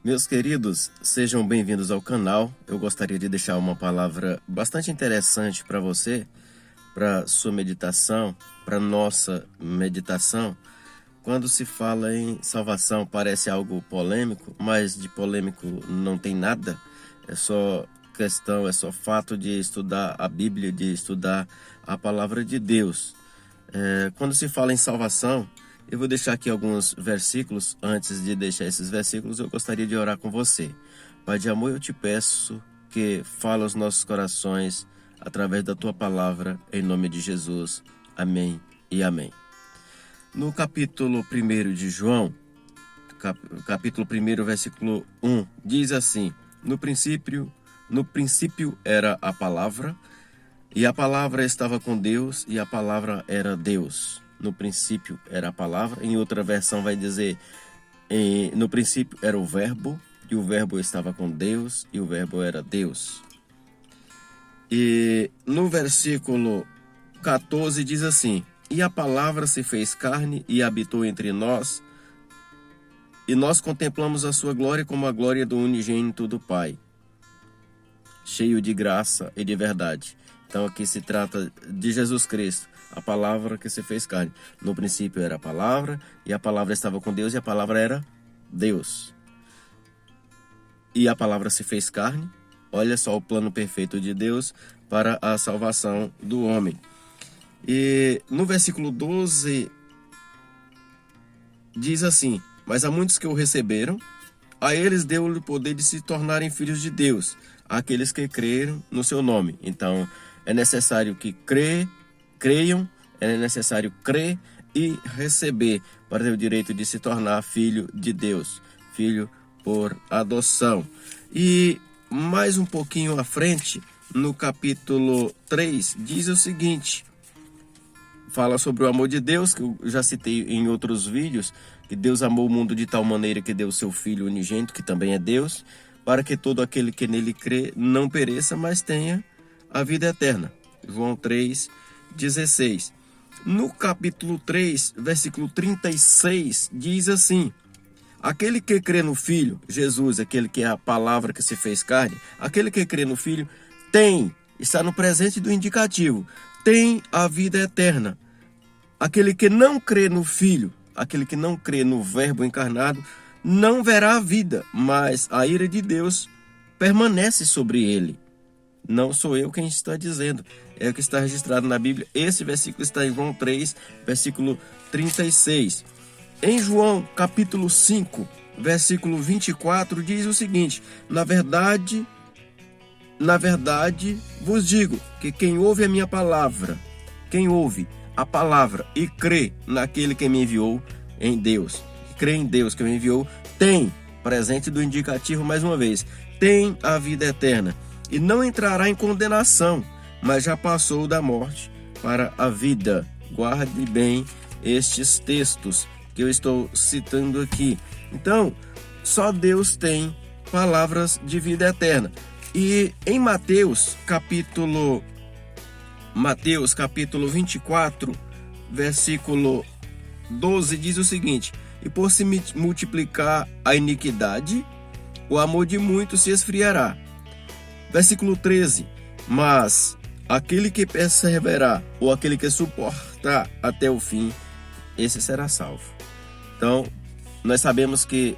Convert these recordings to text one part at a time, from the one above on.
Meus queridos, sejam bem-vindos ao canal. Eu gostaria de deixar uma palavra bastante interessante para você, para sua meditação, para nossa meditação. Quando se fala em salvação, parece algo polêmico, mas de polêmico não tem nada. É só questão, é só fato de estudar a Bíblia, de estudar a palavra de Deus. Quando se fala em salvação, eu vou deixar aqui alguns versículos. Antes de deixar esses versículos, eu gostaria de orar com você. Pai de amor, eu te peço que fala aos nossos corações através da tua palavra, em nome de Jesus. Amém e amém. No capítulo 1 de João, capítulo 1, versículo 1, diz assim: No princípio era a palavra, e a palavra estava com Deus, e a palavra era Deus. No princípio era a palavra. Em outra versão vai dizer: no princípio era o verbo, e o verbo estava com Deus, e o verbo era Deus. E no versículo 14 diz assim: E a palavra se fez carne e habitou entre nós, e nós contemplamos a sua glória como a glória do unigênito do Pai, cheio de graça e de verdade. Então aqui se trata de Jesus Cristo, a palavra que se fez carne. No princípio era a palavra, e a palavra estava com Deus, e a palavra era Deus. E a palavra se fez carne. Olha só o plano perfeito de Deus para a salvação do homem. E no versículo 12 diz assim: Mas a muitos que o receberam, a eles deu-lhe o poder de se tornarem filhos de Deus, aqueles que creram no seu nome. Então é necessário que creiam, é necessário crer e receber para ter o direito de se tornar filho de Deus, filho por adoção. E mais um pouquinho à frente, no capítulo 3, diz o seguinte: fala sobre o amor de Deus, que eu já citei em outros vídeos, que Deus amou o mundo de tal maneira que deu o seu Filho unigênito, que também é Deus, para que todo aquele que nele crê não pereça, mas tenha a vida eterna. João 3,16. No capítulo 3, versículo 36, diz assim: Aquele que crê no Filho, Jesus, aquele que é a palavra que se fez carne, aquele que crê no Filho está no presente do indicativo, tem a vida eterna. Aquele que não crê no Filho, aquele que não crê no Verbo encarnado, não verá a vida, mas a ira de Deus permanece sobre ele. Não sou eu quem está dizendo, é o que está registrado na Bíblia. Esse versículo está em João 3, versículo 36. Em João, capítulo 5, versículo 24, diz o seguinte: Na verdade vos digo que quem ouve a minha palavra, quem ouve a palavra e crê naquele que me enviou, em Deus, crê em Deus que me enviou, tem, presente do indicativo mais uma vez, tem a vida eterna, e não entrará em condenação, mas já passou da morte para a vida. Guarde bem estes textos que eu estou citando aqui. Então, só Deus tem palavras de vida eterna. E em Mateus capítulo 24, versículo 12, diz o seguinte: E por se multiplicar a iniquidade, o amor de muitos se esfriará. Versículo 13: Mas aquele que perseverar, ou aquele que suportar até o fim, esse será salvo. Então, nós sabemos que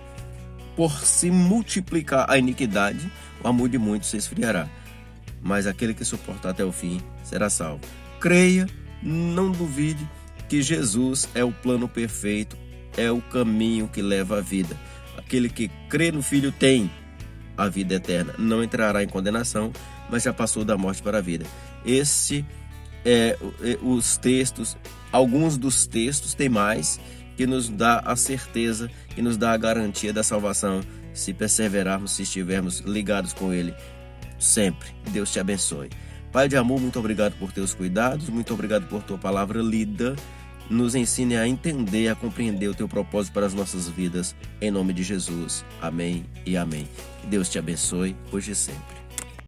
por se multiplicar a iniquidade, o amor de muitos se esfriará. Mas aquele que suportar até o fim será salvo. Creia, não duvide que Jesus é o plano perfeito, é o caminho que leva à vida. Aquele que crê no Filho tem a vida eterna, não entrará em condenação, mas já passou da morte para a vida. Os textos, alguns dos textos, tem mais, que nos dá a certeza, que nos dá a garantia da salvação, se perseverarmos, se estivermos ligados com Ele sempre. Deus te abençoe. Pai de amor, muito obrigado por teus cuidados, muito obrigado por tua palavra lida. Nos ensine a entender, a compreender o teu propósito para as nossas vidas, em nome de Jesus. Amém e amém. Que Deus te abençoe, hoje e sempre.